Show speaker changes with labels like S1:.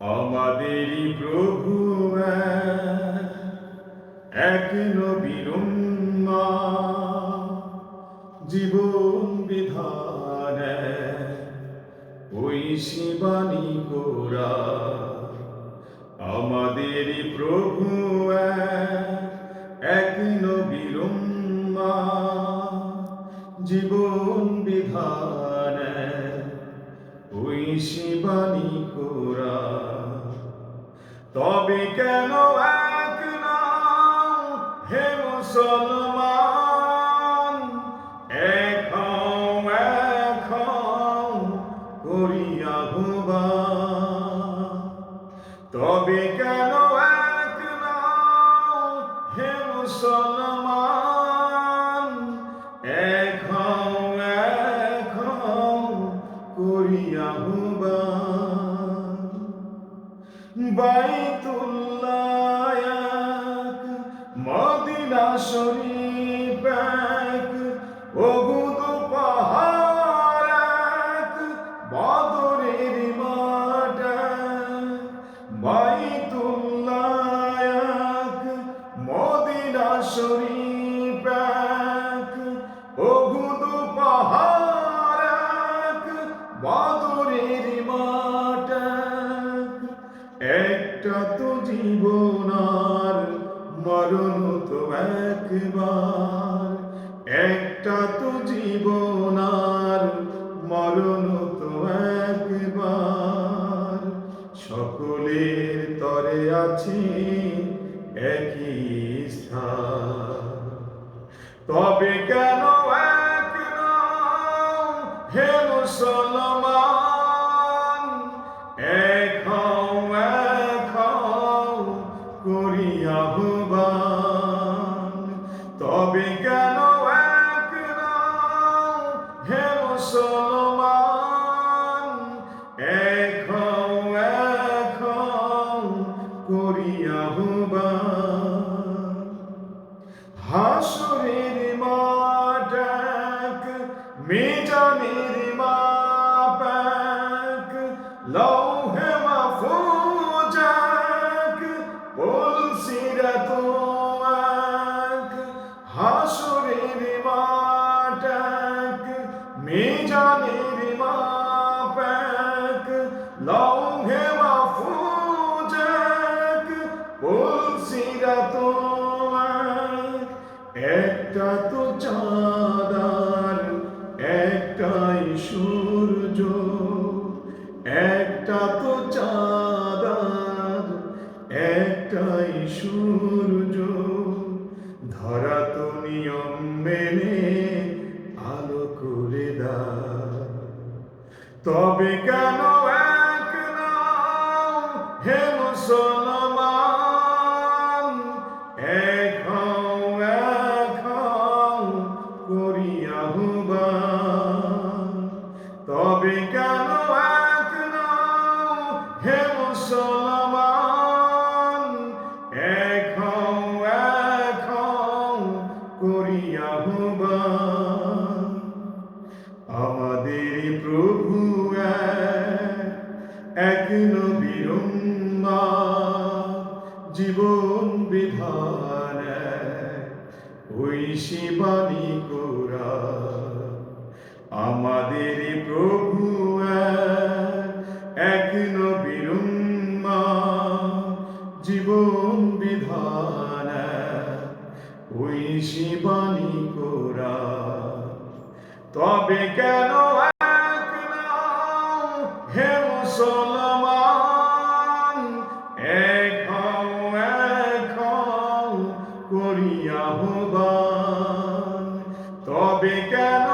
S1: আমাদেরই প্রভু এক নবীর জীবন বিধান ঐশী কোরা। আমাদেরই প্রভু এক নবীর জীবন বিধান ঐশী কোরা। তবে কেন এক নাও হে মুসলমান, এক হও করিয়া আহ্বান। তবে কেন এক নাও হে মুসলমান, এক হও করিয়া আহ্বান। বাইতুল্লাহ এক, মদিনা শরীফ এক, উহুদ পাহাড় এক, বদরের মাঠ এক। বাইতুল্লাহ এক, মদিনা শরীফ এক, উহুদ পাহাড় এক, বদরের মাঠ এক। একটা তো জীবন আর মরণ তো একবার, একটা তো জীবন আর মরণ তো একবার। সকলের তরে আছে একই স্থান। তবে কেন এক নাও হে মুসলমান, এক হও করিয়া আহ্বান। তবে কেন এক নাও হে মুসলমান, এক হও করিয়া আহ্বান। হাসরের মাঠ এক, মিজানের মাপ এক, লৌহে মাহফুজ এক, পুলসিরাত এক। হাসরের মাঠ এক, মিজানের মাপ এক, লৌহে মাহফুজ এক, পুলসিরাত এক। একটা তো চাঁদ আর একটাই সূর্য, একটা তো চাঁদ আর একটাই সূর্য। ধরা তো নিয়ম মেনে আলো করে দাও। তবে কেন এক নাও হে মুসলমান, এক হও করিয়া আহ্বান। তবে কেন এক নাও হে মুসলমান, এক হও করিয়া আহ্বান। আমাদের প্রভু এক নবীর জীবন বিধান ঐশী কোরা। আমাদের প্রভু এক নবীর জীবন বিধান ঐশী কোরা। তবে কেন এক নাও হে মুসলমান, এক হও করিয়া আহ্বান। তবে কেন